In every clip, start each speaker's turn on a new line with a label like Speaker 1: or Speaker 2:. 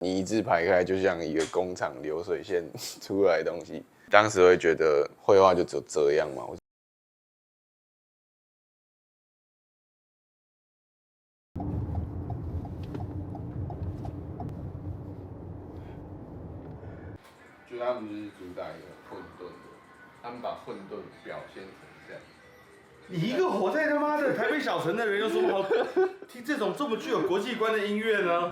Speaker 1: 你一字排开，就像一个工厂流水线出来的东西。当时会觉得绘画就只有这样嘛。就他们就是主打一个混沌的，他们把混沌表现成这样。
Speaker 2: 你一个活在他妈的台北小城的人，有什么好听这种这么具有国际观的音乐呢？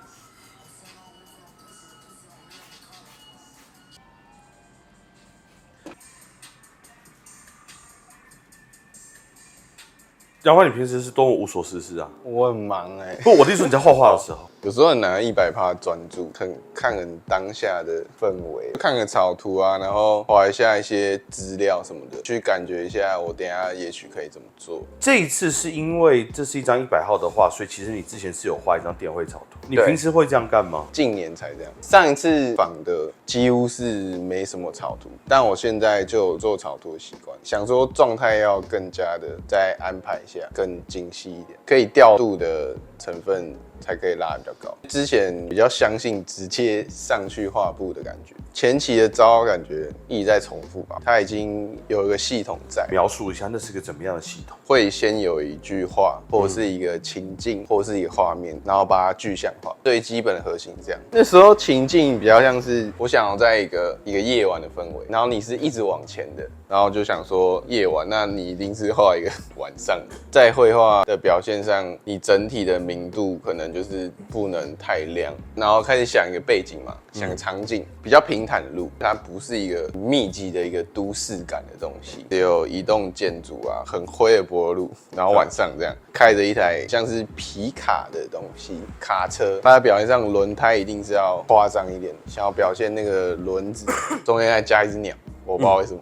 Speaker 2: 杨欢，你平时是多么无所事事啊？
Speaker 1: 我很忙
Speaker 2: 不，我的意思你在画画的时候，
Speaker 1: 有时候很难100%专注，看很当下的氛围，看个草图啊，然后画一下一些资料什么的，去感觉一下我等一下也许可以怎么做。
Speaker 2: 这一次是因为这是一张100号的画，所以其实你之前是有画一张电绘草图。你平时会这样干吗？
Speaker 1: 近年才这样，上一次仿的几乎是没什么草图，但我现在就有做草图的习惯，想说状态要更加的再安排一下，更精细一点，可以调度的成分才可以拉得比较高。之前比较相信直接上去画布的感觉，前期的招感觉一直在重复吧，它已经有一个系统在。
Speaker 2: 描述一下，那是个怎么样的系统？
Speaker 1: 会先有一句话，或者是一个情境，或者是一个画面，然后把它具象化。最基本的核心是这样。那时候情境比较像是我想要在一个夜晚的氛围，然后你是一直往前的，然后就想说夜晚，那你一定是画一个晚上的。在绘画的表现上，你整体的明度可能就是不能太亮，然后开始想一个背景嘛，想个场景，比较平坦的路，它不是一个密集的一个都市感的东西，只有移动建筑啊，很灰的柏油路，然后晚上这样开着一台像是皮卡的东西，卡车，它的表现上轮胎一定是要夸张一点，想要表现那个轮子中间还加一只鸟。我不知道为什么，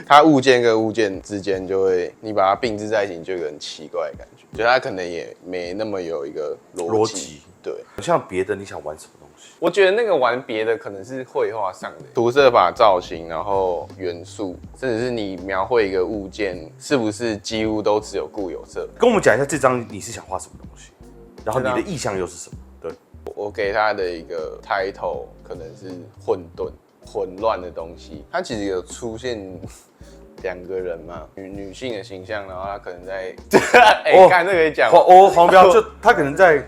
Speaker 1: 它物件跟物件之间就会，你把它并置在一起，就有一个很奇怪的感觉。就它可能也没那么有一个逻辑。对，
Speaker 2: 像别的你想玩什么东西？
Speaker 1: 我觉得那个玩别的可能是绘画上的涂色法、造型，然后元素，甚至是你描绘一个物件，是不是几乎都只有固有色？
Speaker 2: 跟我们讲一下这张你是想画什么东西，然后你的意向又是什么？对，
Speaker 1: 我给它的一个 title 可能是混沌。混乱的东西，它其实有出现2个人嘛，女性的形象，然后她可能在，看这可以讲，
Speaker 2: 黄标就她可能在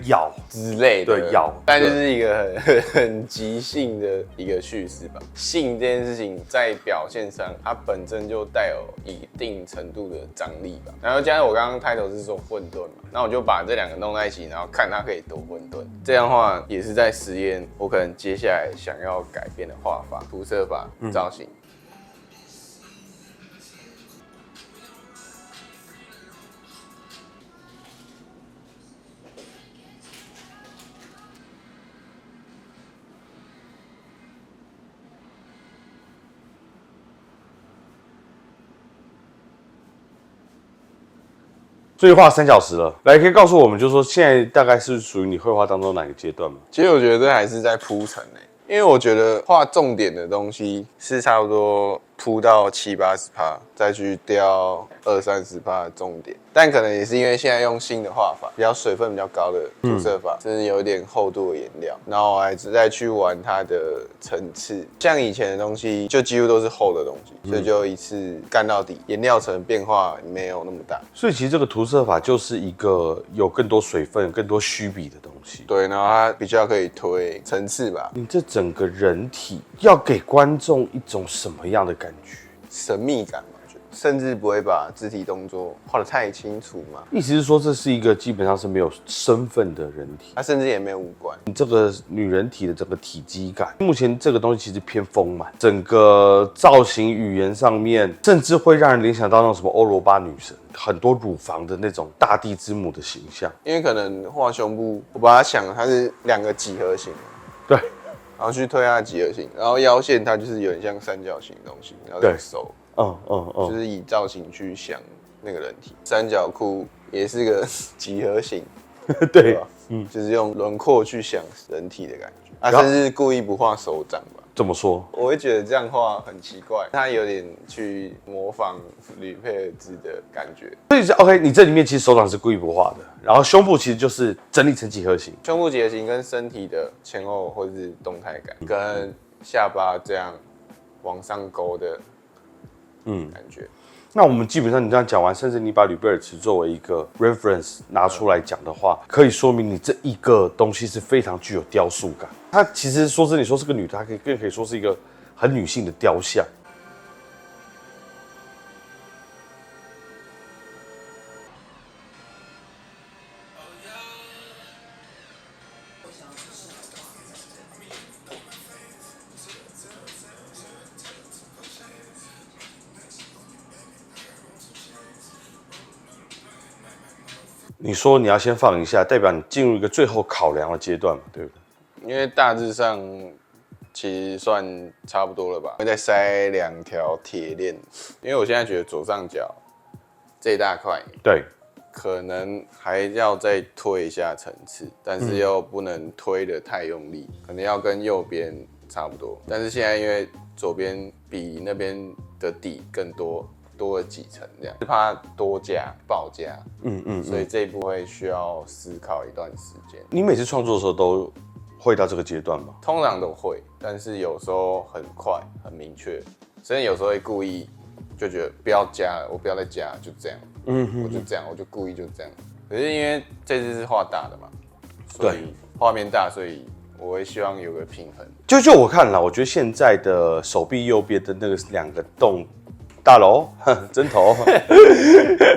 Speaker 2: 咬
Speaker 1: 之类的，
Speaker 2: 对，咬，
Speaker 1: 但就是一个很即兴的一个叙事吧。性这件事情在表现上，它本身就带有一定程度的张力吧。然后加上我刚刚开头是说混沌嘛，那我就把这2个弄在一起，然后看它可以多混沌。这样的话也是在实验我可能接下来想要改变的画法、涂色法、造型。
Speaker 2: 所以画3小时了，来，可以告诉我们，就是说现在大概是属于你绘画当中哪个阶段吗？
Speaker 1: 其实我觉得这还是在铺陈因为我觉得画重点的东西是差不多铺到70-80%，再去雕20-30%的重点。但可能也是因为现在用新的画法，比较水分比较高的涂色法，甚至有一点厚度的颜料，然后还再去玩它的层次。像以前的东西，就几乎都是厚的东西，所以就一次干到底，颜料层变化没有那么大。
Speaker 2: 所以其实这个涂色法就是一个有更多水分、更多虚笔的东西。
Speaker 1: 对，然后它比较可以推层次吧。
Speaker 2: 你这整个人体要给观众一种什么样的感觉？
Speaker 1: 神秘感嘛，甚至不会把肢体动作画得太清楚嘛。
Speaker 2: 意思是说，这是一个基本上是没有身份的人体，
Speaker 1: 它甚至也没有五官。
Speaker 2: 你这个女人体的整个体积感，目前这个东西其实偏丰满，整个造型语言上面，甚至会让人联想到那种什么欧罗巴女神，很多乳房的那种大地之母的形象。
Speaker 1: 因为可能画胸部，我把它想它是2个几何形，
Speaker 2: 对，
Speaker 1: 然后去推它的几何形，然后腰线它就是有点像三角形的东西，然后再手，就是以造型去想那个人体。三角裤也是个几何形，
Speaker 2: 对，
Speaker 1: 就是用轮廓去想人体的感觉。甚至故意不画手掌吧，
Speaker 2: 怎么说？
Speaker 1: 我会觉得这样画很奇怪，他有点去模仿吕佩尔兹的感觉。
Speaker 2: 所以 OK， 你这里面其实手掌是故意不画的，然后胸部其实就是整理成几何形，
Speaker 1: 胸部几何形跟身体的前后或是动态感，跟下巴这样往上勾的，感觉。
Speaker 2: 那我们基本上你这样讲完，甚至你把吕贝尔茨作为一个 reference 拿出来讲的话，可以说明你这一个东西是非常具有雕塑感。它其实说真的，你说是个女的，它更可以说是一个很女性的雕像。你说你要先放一下，代表你进入一个最后考量的阶段嘛，对不对？
Speaker 1: 因为大致上其实算差不多了吧，会再塞2条铁链，因为我现在觉得左上角这一大块，
Speaker 2: 对，
Speaker 1: 可能还要再推一下层次，但是又不能推得太用力，可能要跟右边差不多。但是现在因为左边比那边的底更多了几层，这样是怕多加爆加，所以这一步会需要思考一段时间。
Speaker 2: 你每次创作的时候都会到这个阶段吗？
Speaker 1: 通常都会，但是有时候很快很明确，甚至有时候会故意就觉得不要加了，我不要再加了，就这样，我就这样，我就故意就这样。可是因为这次是画大的嘛，所以画面大，所以我会希望有个平衡。
Speaker 2: 就我看了，我觉得现在的手臂右边的那个2个洞。大楼，针头，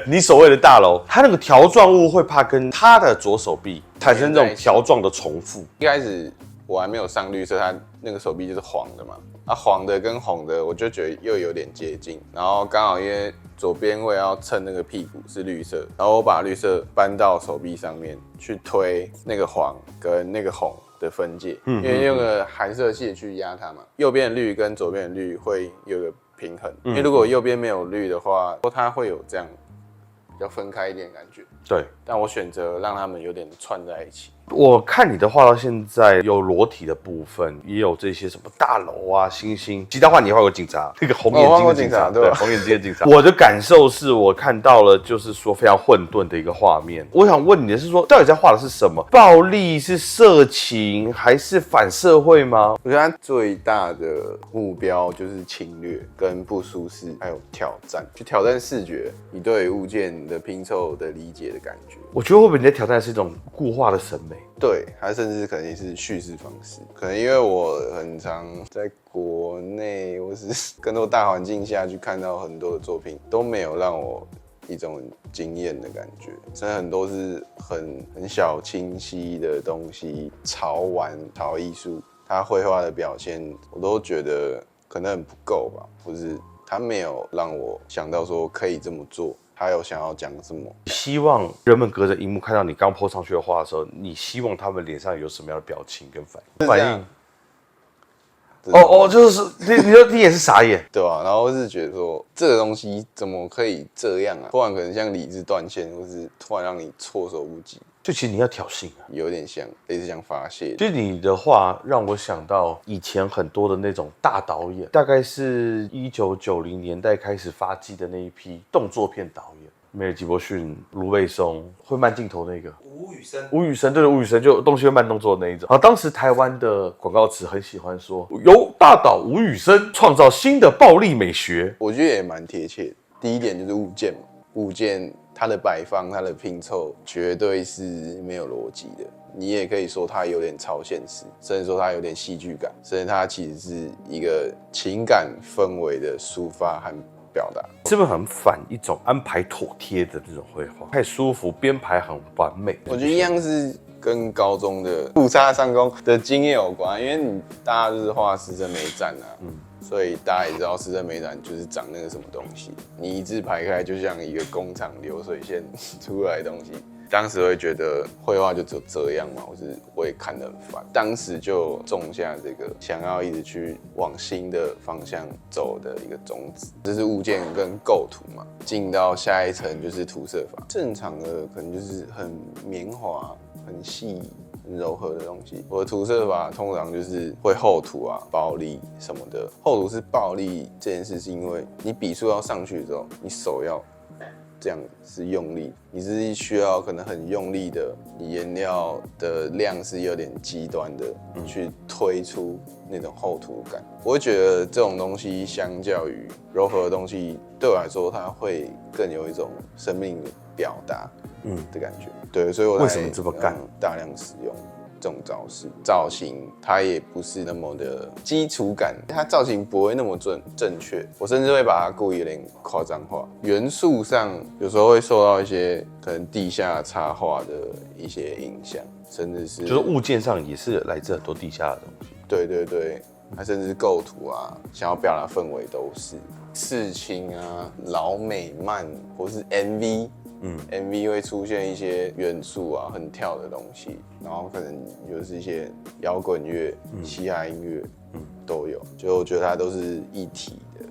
Speaker 2: 你所谓的大楼，它那个条状物会怕跟它的左手臂产生这种条状的重复。
Speaker 1: 一开始我还没有上绿色，它那个手臂就是黄的嘛，黄的跟红的我就觉得又有点接近，然后刚好因为左边我也要衬那个屁股是绿色，然后我把绿色搬到手臂上面去推那个黄跟那个红的分界，因为用个寒色系去压它嘛，右边的绿跟左边的绿会有个平衡，因为如果右边没有绿的话，它会有这样比较分开一点感觉。
Speaker 2: 对，
Speaker 1: 但我选择让它们有点串在一起。
Speaker 2: 我看你的画到现在有裸体的部分，也有这些什么大楼啊、星星。其他画你画过警察，那个红眼睛的警察，对，红眼睛的警察。我的感受是我看到了，就是说非常混沌的一个画面。我想问你的是说，到底在画的是什么？暴力是色情还是反社会吗？
Speaker 1: 我觉得它最大的目标就是侵略、跟不舒适，还有挑战，去挑战视觉，你对物件的拼凑的理解的感觉。
Speaker 2: 我觉得会不会你在挑战的是一种固化的审美？
Speaker 1: 对，它甚至可能是叙事方式，可能因为我很常在国内或是更多大环境下去看到很多的作品，都没有让我一种惊艳的感觉，甚至很多是很小清晰的东西，潮玩、潮艺术，他绘画的表现，我都觉得可能很不够吧，或是他没有让我想到说可以这么做。他有想要讲什么？
Speaker 2: 希望人们隔着荧幕看到你刚 po 上去的画的时候，你希望他们脸上有什么样的表情跟反应？就是你也是傻眼，
Speaker 1: 对吧？然后是觉得说这个东西怎么可以这样啊？突然可能像理智断线，或是突然让你措手不及。
Speaker 2: 就其实你要挑衅啊，
Speaker 1: 有点像类似像发泄。
Speaker 2: 就你的话让我想到以前很多的那种大导演，大概是1990年代开始发迹的那一批动作片导演，梅尔吉伯逊、卢贝松，会慢镜头那个吴宇森，对，吴宇森就东西会慢动作的那一种。然后当时台湾的广告词很喜欢说，由大导吴宇森创造新的暴力美学，
Speaker 1: 我觉得也蛮贴切的。第一点就是物件嘛，物件它的摆放、它的拼凑绝对是没有逻辑的。你也可以说它有点超现实，甚至说它有点戏剧感，甚至它其实是一个情感氛围的抒发和表达。
Speaker 2: 是不是很反一种安排妥帖的这种绘画？太舒服，编排很完美。
Speaker 1: 我觉得一样是跟高中的误差上工的经验有关，因为大家就是画师生美展啊，所以大家也知道师生美展就是长那个什么东西，你一字排开就像一个工厂流水线出来的东西。当时会觉得绘画就只有这样嘛，我也看得很烦。当时就种下这个想要一直去往新的方向走的一个种子。这是物件跟构图嘛，进到下一层就是涂色法。正常的可能就是很绵滑、很细、很很柔和的东西。我的涂色法通常就是会厚涂啊、暴力什么的。厚涂是暴力这件事，是因为你笔触要上去之后，你手要这样是用力，你是需要可能很用力的，你颜料的量是有点极端的，去推出那种厚涂感。我会觉得这种东西相较于柔和的东西，对我来说它会更有一种生命的表达的感觉。对，所以我
Speaker 2: 为什么这么干？
Speaker 1: 大量使用这种招式，造型它也不是那么的基础感，它造型不会那么正确，我甚至会把它故意有点夸张化。元素上有时候会受到一些可能地下插画的一些影响，甚至是
Speaker 2: 就是物件上也是来自很多地下的东西。
Speaker 1: 对对对，它甚至是构图啊，想要表达氛围都是刺青啊、老美漫或是 MV。MV 会出现一些元素啊，很跳的东西，然后可能就是一些摇滚乐、嘻哈音乐，都有。就我觉得它都是一体的。